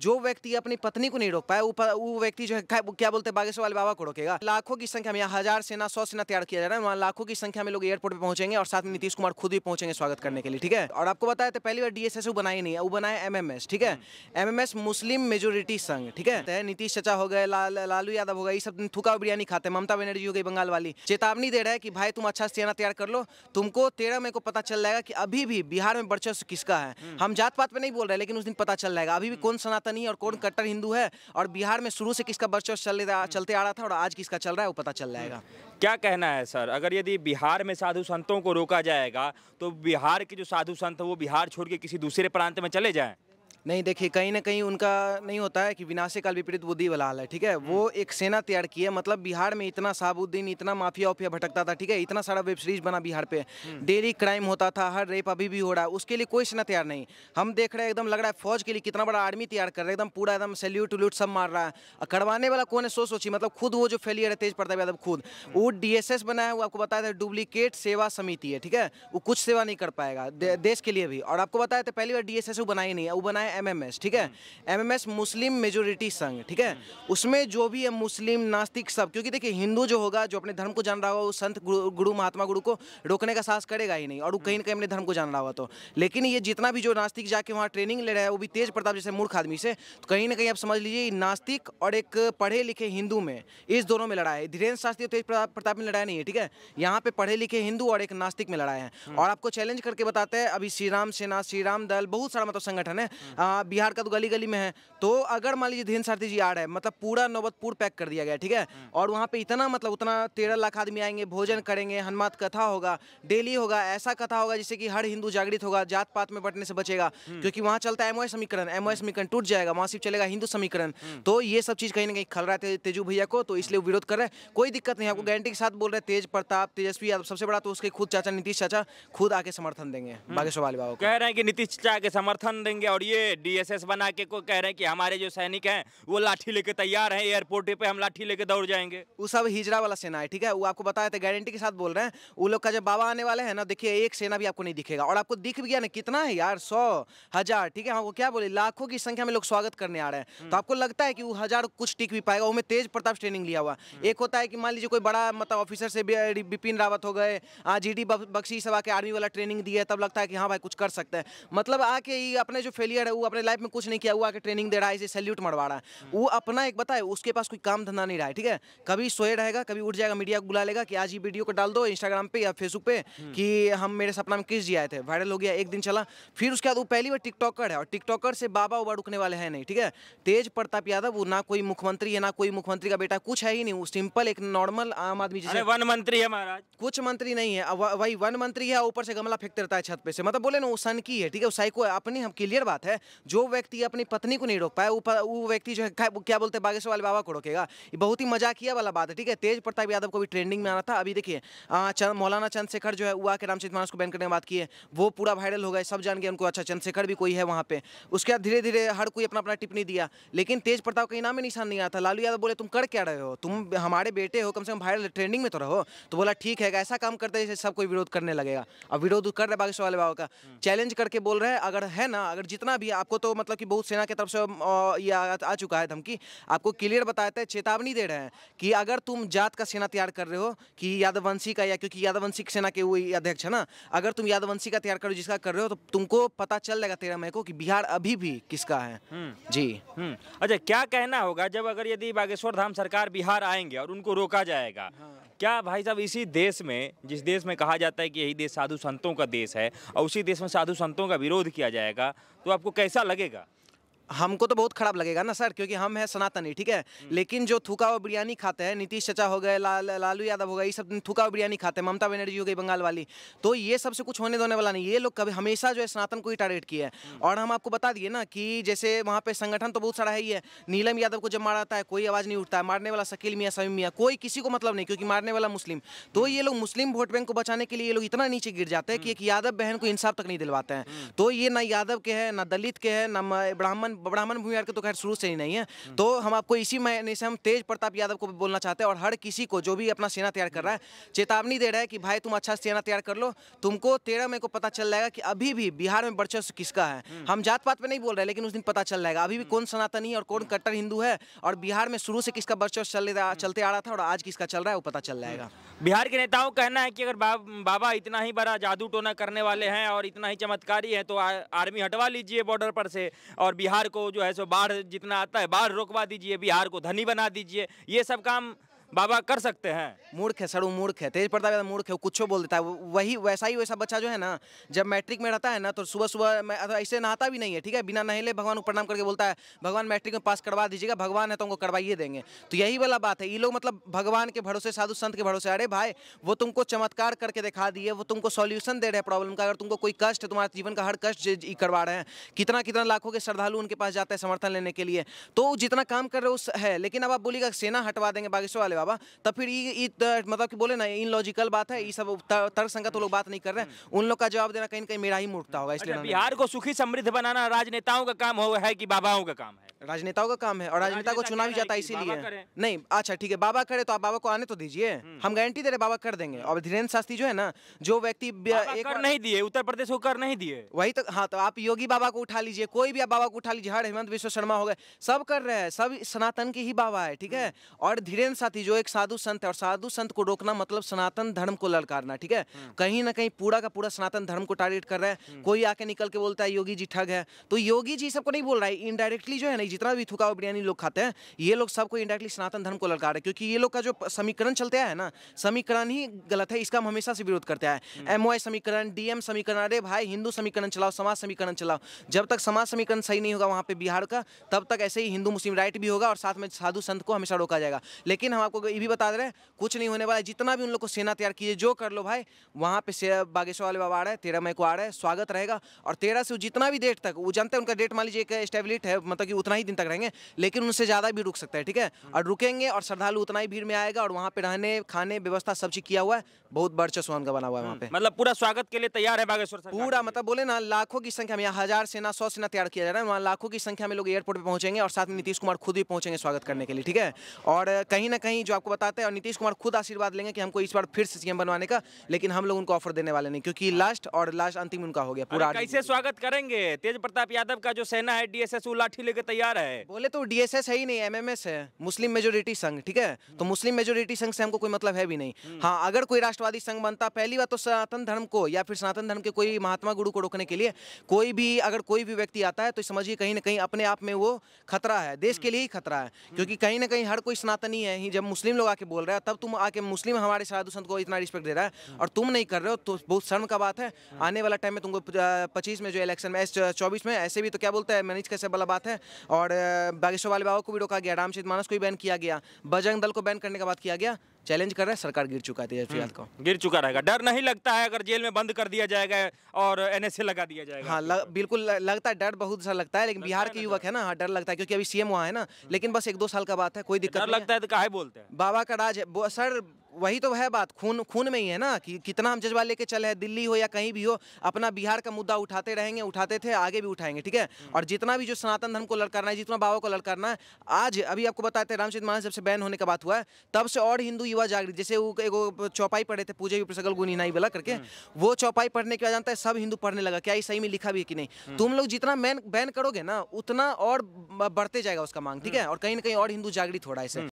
जो व्यक्ति अपनी पत्नी को नहीं रोक पाए वो व्यक्ति जो है क्या बोलते हैं बागेश्वर वाले बाबा को रोकेगा। लाखों की संख्या में, यहाँ 1000 सेना 100 सेना तैयार किया जा रहा है, वहाँ लाखों की संख्या में लोग एयरपोर्ट पे पहुंचेंगे और साथ में नीतीश कुमार खुद भी पहुंचेंगे स्वागत करने के लिए, ठीक है। और आपको बताया था पहली बार डीएसएस बनाई नहीं है, वो बनाया एमएमएस, ठीक है। एमएमएस मुस्लिम मेजोरिटी संघ, ठीक है। नीतीश चाचा हो गए, लालू यादव हो गए, ये सब थूका बिरयानी खाते हैं। ममता बनर्जी हो गई बंगाल वाली, चेतावनी दे रहा है कि भाई तुम अच्छा सेना तैयार कर लो, तुमको 13 मई को पता चल जाएगा कि अभी भी बिहार में वर्चस्व किसका है। हम जात पात पे नहीं बोल रहे, लेकिन उस दिन पता चल जाएगा अभी भी कौन सनातनी और कौन कट्टर हिंदू है, और बिहार में शुरू से किसका वर्चस्व चलते आ रहा था और आज किसका चल रहा है वो पता चल जाएगा। क्या कहना है सर, अगर यदि बिहार में साधु संतों को रोका जाएगा तो बिहार के जो साधु संत वो बिहार छोड़ के किसी दूसरे प्रांत में चले जाएं? नहीं, देखिए कहीं ना कहीं उनका नहीं होता है कि विनाशे काल विपरीत बुद्धि वाला हाल है, ठीक है। वो एक सेना तैयार की है, मतलब बिहार में इतना साबुद्दीन, इतना माफिया उफिया भटकता था, ठीक है, इतना सारा वेब सीरीज बना बिहार पे, डेली क्राइम होता था, हर रेप अभी भी हो रहा है, उसके लिए कोई सेना तैयार नहीं। हम देख रहे हैं एकदम लग रहा है फौज के लिए कितना बड़ा आर्मी तैयार कर रहे हैं, एकदम पूरा एकदम सैल्यूट उल्यूट सब मार रहा है। करवाने वाला कौन है सोची, मतलब खुद वो जो फेलियर है तेज प्रताप यादव खुद, वो डीएसएस बनाया है, वो आपको बताया था डुप्लीकेट सेवा समिति है, ठीक है, वो कुछ सेवा नहीं कर पाएगा देश के लिए भी। और आपको बताया था पहली बार डीएसएस बनाई नहीं है, वो बनाया एमएमएस, ठीक है, एमएमएस मुस्लिम मेजोरिटी संघ, ठीक है। उसमें जो भी है मुस्लिम नास्तिक सब, क्योंकि देखिए हिंदू जो होगा, जो अपने धर्म को जान रहा होगा, वो संत गुरु महात्मा गुरु को रोकने का साहस करेगा ही नहीं, और वो कहीं ना कहीं अपने धर्म को जान रहा होगा तो। लेकिन ये जितना भी जो नास्तिक जाके वहाँ ट्रेनिंग ले रहा है, वो भी तेज प्रताप जैसे मूर्ख आदमी से, तो कहीं ना कहीं आप समझ लीजिए नास्तिक और एक पढ़े लिखे हिंदू में, इस दोनों में लड़ाई है। धीरेन्द्र शास्त्री और तेज प्रताप में लड़ाई नहीं है, ठीक है, यहाँ पे पढ़े लिखे हिंदू और एक नास्तिक में लड़ाई है। और आपको चैलेंज करके बताते हैं, अभी श्री राम सेना, श्री राम दल, बहुत सारा मतलब संगठन है बिहार का, तो गली गली में है। तो अगर मान लीजिए धीरेन्द्र शास्त्री जी आ रहे हैं, मतलब पूरा नौबतपुर पैक कर दिया गया, ठीक है, और वहाँ पे इतना मतलब उतना 13 लाख आदमी आएंगे, भोजन करेंगे, हनुमान कथा होगा, डेली होगा, ऐसा कथा होगा जिससे कि हर हिंदू जागृत होगा, जात पात में बंटने से बचेगा, क्योंकि वहाँ चलता है एमओए समीकरण टूट जाएगा, वहाँ सिर्फ चलेगा हिंदू समीकरण। तो ये सब चीज कहीं ना कहीं खल रहा है तेजू भैया को, तो इसलिए विरोध कर रहे हैं। कोई दिक्कत नहीं, आपको गारंटी के साथ बोल रहे हैं, तेज प्रताप तेजस्वी यादव सबसे बड़ा तो उसके खुद चाचा नीतीश चाचा खुद आके समर्थन देंगे बागेश्वर वाले बाबा को। कह रहे हैं कि नीतीश चाचा के समर्थन देंगे, और ये डीएसएस बना के को कह रहे हैं कि हमारे जो सैनिक हैं वो लाठी लेके तैयार हैं, एयरपोर्ट पे हम लाठी लेके दौड़ जाएंगे। वो सब हिजरा वाला सेना है, ठीक है, वो आपको बताया था, गारंटी के साथ बोल रहे हैं। वो लोग का जब बाबा आने वाले हैं ना, देखिए एक सेना भी आपको नहीं दिखेगा, और आपको दिख भी गया ना कितना है यार, 100 1000, ठीक है, हमको क्या बोले लाखों की संख्या में लोग स्वागत करने आ रहे हैं। तो आपको लगता है कि वो 1000 कुछ टिक भी पाएगा? वो में तेज प्रताप ट्रेनिंग लिया हुआ। एक होता है कि मान लीजिए कोई बड़ा मतलब ऑफिसर से बिपिन रावत हो गए, जीडी बख्शी सब आके आर्मी वाला ट्रेनिंग दिया, तब लगता है कि हाँ भाई कुछ कर सकते हैं। मतलब आके ही अपने जो फेलियर है, वो अपने लाइफ में कुछ नहीं किया, वो आके ट्रेनिंग दे रहा है, इसे सैल्यूट मरवा रहा है। वो अपना एक बताए, उसके पास कोई काम धंधा नहीं रहा है, ठीक है, कभी सोए रहेगा, कभी उठ जाएगा, मीडिया को बुला लेगा कि आज ये वीडियो को डाल दो इंस्टाग्राम पे या फेसबुक पे कि हम मेरे सपना में किस जी आए थे, वायरल हो गया, एक दिन चला, फिर उसके बाद वो पहली बार टिकटॉकर है, और टिकटॉकर से बाबा उबा रुकने वाले हैं नहीं, ठीक है। तेज प्रताप यादव वो ना कोई मुख्यमंत्री है, ना कोई मुख्यमंत्री का बेटा, कुछ है ही नहीं, वो सिंपल एक नॉर्मल आम आदमी जैसे वन मंत्री है महाराज, कुछ मंत्री नहीं है, वही वन मंत्री है, ऊपर से गमला फेंकते रहता है छत पे से, मतलब बोले ना वो सन की है, ठीक है, वो साइको है अपनी। हम क्लियर बात है, जो व्यक्ति अपनी पत्नी को नहीं रोक पाए वो व्यक्ति जो है क्या बोलते हैं बागेश्वर वाले बाबा को रोकेगा। ये बहुत ही मजाकिया वाला बात है, ठीक है। तेज प्रताप यादव को भी ट्रेंडिंग में आना था। अभी देखिए मौलाना चंद्रशेखर जो है वो आके रामचरितमानस को बैन करने की बात की है, वो पूरा वायरल हो गया, सब जान गए उनको, अच्छा चंद्रशेखर भी कोई है वहाँ पे। उसके बाद धीरे धीरे हर कोई अपना अपना टिप्पणी दिया, लेकिन तेज प्रताप का नाम में निशान नहीं आता। लालू यादव बोले तुम कर क्या रहे हो, तुम हमारे बेटे हो, कम से कम वायरल ट्रेंडिंग में तो रहो। तो बोला ठीक है, ऐसा काम करते जैसे सब कोई विरोध करने लगेगा। अब विरोध कर रहे बागेश्वर वाले बाबा का, चैलेंज करके बोल रहे हैं, अगर है ना, अगर जितना भी आपको तो मतलब कि बहुत सेना की तरफ से ये आ चुका है धमकी, आपको क्लियर बताते हैं, चेतावनी दे रहे हैं कि अगर तुम जात का सेना तैयार कर रहे हो कि यादववंशी का, या क्योंकि यादववंशी सेना के वो अध्यक्ष है ना, अगर तुम यादववंशी का तैयार करो जिसका कर रहे हो, तो तुमको पता चल जाएगा 13 मई को कि बिहार अभी भी किसका है। जी अच्छा, क्या कहना होगा जब अगर यदि बागेश्वर धाम सरकार बिहार आएंगे और उनको रोका जाएगा? क्या भाई साहब इसी देश में, जिस देश में कहा जाता है कि यही देश साधु संतों का देश है, और उसी देश में साधु संतों का विरोध किया जाएगा, तो आपको कैसा लगेगा? हमको तो बहुत खराब लगेगा ना सर, क्योंकि हम है सनातनी, ठीक है, लेकिन जो थूका हुआ बिरयानी खाते हैं, नीतीश चाचा हो गए, लालू यादव हो गए, ये सब थूका हुआ बिरयानी खाते हैं, ममता बनर्जी हो गई बंगाल वाली, तो ये सबसे कुछ होने देने वाला नहीं। ये लोग कभी हमेशा जो है सनातन को ही टारगेट किया है। और हम आपको बता दिए ना कि जैसे वहाँ पे संगठन तो बहुत सारा है ही है, नीलम यादव को जब मारा जाता है कोई आवाज़ नहीं उठता है, मारने वाला शकील मियाँ समीम मियाँ, कोई किसी को मतलब नहीं, क्योंकि मारने वाला मुस्लिम। तो ये लोग मुस्लिम वोट बैंक को बचाने के लिए ये लोग इतना नीचे गिर जाते हैं कि एक यादव बहन को इंसाफ तक नहीं दिलवाते हैं। तो ये ना यादव के हैं, ना दलित के हैं, ना ब्राह्मण ब्राह्मण भूमिहार के तो खैर शुरू से ही नहीं है। तो हम आपको इसी महीने से हम तेज प्रताप यादव को बोलना चाहते हैं और हर किसी को जो भी अपना सेना तैयार कर रहा है चेतावनी दे रहा है कि भाई तुम अच्छा सेना तैयार कर लो, तुमको 13 मई को पता चल जाएगा कि अभी भी बिहार में वर्चस्व किसका है। हम जात पात पे नहीं बोल रहे, लेकिन उस दिन पता चल जाएगा अभी भी कौन सनातनी और कौन कट्टर हिंदू है, और बिहार में शुरू से किसका वर्चस्व चलते आ रहा था और आज किसका चल रहा है वो पता चल जाएगा। बिहार के नेताओं का कहना है कि अगर बाबा इतना ही बड़ा जादू टोना करने वाले हैं और इतना ही चमत्कारी है तो आर्मी हटवा लीजिए बॉर्डर पर से, और बिहार को जो है सो बाढ़ जितना आता है बाढ़ रोकवा दीजिए, बिहार को धनी बना दीजिए। ये सब काम बाबा कर सकते हैं। मूर्ख है सर, वो मूर्ख है, तेज प्रताप यादव मूर्ख है, वो कुछ बोल देता है। वही वैसा बच्चा जो है ना, जब मैट्रिक में रहता है ना तो सुबह सुबह ऐसे नहाता भी नहीं है, ठीक है, बिना नहले भगवान को प्रणाम करके बोलता है भगवान मैट्रिक में पास करवा दीजिएगा, भगवान है तो उनको करवाइए देंगे। तो यही वाला बात है, ये लोग मतलब भगवान के भरोसे, साधु संत के भरोसे। अरे भाई वो तुमको चमत्कार करके दिखा दिए, वो तुमको सॉल्यूशन दे रहे हैं प्रॉब्लम का। अगर तुमको कोई कष्ट है, तुम्हारे जीवन का हर कष्ट करवा रहे हैं, कितना कितना लाखों के श्रद्धालु उनके पास जाते हैं समर्थन लेने के लिए, तो जितना काम कर रहे हो उस है। लेकिन अब आप बोलिएगा सेना हटवा देंगे बागेश्वर वाले बाबा, तब फिर मतलब कि बोले ना इन लॉजिकल बात है, ये सब तर्क संगत लोग बात नहीं कर रहे हैं। उन लोग का जवाब देना कहीं न कहीं मेरा ही मूर्खता होगा। इसलिए बिहार को सुखी समृद्ध बनाना राजनेताओं का काम है कि बाबाओं का काम है? राजनेताओं का काम है, और राजनेता को चुना भी जाता है इसीलिए। नहीं, अच्छा ठीक है, बाबा करे तो आप बाबा को आने तो दीजिए, हम गारंटी दे रहे बाबा कर देंगे। और धीरेन्द्र शास्त्री जो है ना, जो व्यक्ति एक कर नहीं दिए, उत्तर प्रदेश को कर नहीं दिए, वही तो। हाँ, तो आप योगी बाबा को उठा लीजिए, कोई भी आप बाबा को उठा लीजिए, हर हेमंत विश्व शर्मा हो गए, सब कर रहे हैं, सब सनातन के ही बाबा है, ठीक है। और धीरेन्द्र शास्त्री जो एक साधु संत है, और साधु संत को रोकना मतलब सनातन धर्म को ललकारना, ठीक है। कहीं ना कहीं पूरा का पूरा सनातन धर्म को टारगेट कर रहा है। कोई आके निकल के बोलता है योगी जी ठग है, तो योगी जी सबको नहीं बोल रहा है, इनडायरेक्टली जो है ना, जितना भी थुका बिरयानी लोग खाते हैं, ये लोग सबको इनडायरेक्टली सनातन धर्म को ललकार रहे हैं। क्योंकि ये लोग का जो समीकरण चलते आया है ना, समीकरण ही गलत है, इसका हम हमेशा से विरोध करते हैं। MOI समीकरण, DM समीकरण, अरे भाई हिंदू समीकरण चलाओ, समाज समीकरण चलाओ। जब तक समाज समीकरण सही नहीं होगा वहाँ पे बिहार का, तब तक ऐसे ही हिंदू मुस्लिम राइट भी होगा और साथ में साधु संत को हमेशा रोका जाएगा। लेकिन हम आपको ये भी बता दे रहे हैं, कुछ नहीं होने वाला है। जितना भी उन लोग को सेना तैयार कीजिए, जो कर लो भाई, वहाँ पे बागेश्वर वाले बाबा आ रहे हैं, 13 मई को आ रहे हैं, स्वागत रहेगा। और 13 से जितना भी डेट तक, वो जानते हैं उनका डेट मान लीजिए एक स्टेबिलिटी है, मतलब कि उतना ही दिन तक रहेंगे, लेकिन उनसे ज़्यादा भी रुक सकता है, ठीक है। और रुकेंगे और श्रद्धालु उतना ही भीड़ में आएगा, और वहाँ पे रहने खाने व्यवस्था सब चीज किया हुआ है, बहुत वर्चस्व उनका बना हुआ है वहाँ पे। मतलब पूरा स्वागत के लिए तैयार है बागेश्वर सरकार पूरा, मतलब बोले ना लाखों की संख्या में, 1000 सेना 100 सेना तैयार किया जा रहा है, वहाँ लाखों की संख्या में लोग एयरपोर्ट पे पहुंचेंगे, और साथ में नीतीश कुमार खुद भी पहुंचेंगे स्वागत करने के लिए, ठीक है। और कहीं ना कहीं जो आपको बताते हैं, और नीतीश कुमार खुद आशीर्वाद लेंगे कि हमको इस बार फिर से CM बनवाने का, लेकिन हम लोग उनको ऑफर देने वाले नहीं, क्योंकि लास्ट अंतिम उनका हो गया पूरा। कैसे स्वागत करेंगे? तेज प्रताप यादव का जो सेना है DSS वो लाठी लेके तैयार है। बोले तो DSS है ही नहीं, MMS है, मुस्लिम मेजोरिटी संघ, ठीक है। तो मुस्लिम मेजोरिटी संघ से हमको कोई मतलब है भी नहीं। हाँ, अगर कोई राष्ट्रवादी संघ बनता, पहली बात तो सनातन धर्म को या फिर सनातन धर्म के कोई महात्मा गुरु को रोकने के लिए अगर कोई भी व्यक्ति आता है, तो समझिए कहीं ना कहीं अपने आप में वो खतरा है, देश के लिए ही खतरा है। क्योंकि कहीं ना कहीं हर कोई सनातनी है ही, जब मुस्लिम लोग आके बोल रहे हैं, तब तुम आके मुस्लिम हमारे साधु संत को इतना रिस्पेक्ट दे रहा है और तुम नहीं कर रहे हो, तो बहुत शर्म का बात है। आने वाला टाइम में तुमको 25 में जो इलेक्शन में 24 में ऐसे भी तो क्या बोलते हैं, मनीष कैसे वाला बात है। और बागेश्वर वाले बाबा को भी रोका गया, रामचरितमानस को भी बैन किया गया, बजरंग दल को बैन करने का बात किया गया। चैलेंज कर रहा है, सरकार गिर चुका है, तेजस्वी यादव को गिर चुका रहेगा। डर नहीं लगता है अगर जेल में बंद कर दिया जाएगा और NSA लगा दिया जाएगा? हाँ, बिल्कुल लगता है, डर बहुत सा लगता है, लेकिन बिहार के युवक है ना, हाँ डर लगता है, क्योंकि अभी CM वहाँ है ना। लेकिन बस 1-2 साल का बात है, कोई दिक्कत डर लगता है तो काहे बोलते हैं? बाबा का राज है सर, वही तो है बात, खून में ही है ना, कि कितना हम जज्बा लेके चले हैं, दिल्ली हो या कहीं भी हो, अपना बिहार का मुद्दा उठाते रहेंगे, उठाते थे, आगे भी उठाएंगे, ठीक है। और जितना भी जो सनातन धर्म को ललकारना है, जितना बाबा को ललकारना है, आज अभी आपको बताते हैं, रामचरितमानस जब से बैन होने का बात हुआ है, तब से और हिंदू युवा जागृत, जैसे वो चौपाई पढ़े थे, पूजे प्रसगल गुनी नहीं वाला करके, वो चौपाई पढ़ने के बाद जानता है सब हिंदू पढ़ने लगा, क्या ये सही में लिखा भी है कि नहीं। तुम लोग जितना बैन करोगे ना, उतना और बढ़ते जाएगा उसका मांग, ठीक है। और कहीं ना कहीं और हिंदू जागृत हो रहा है इससे।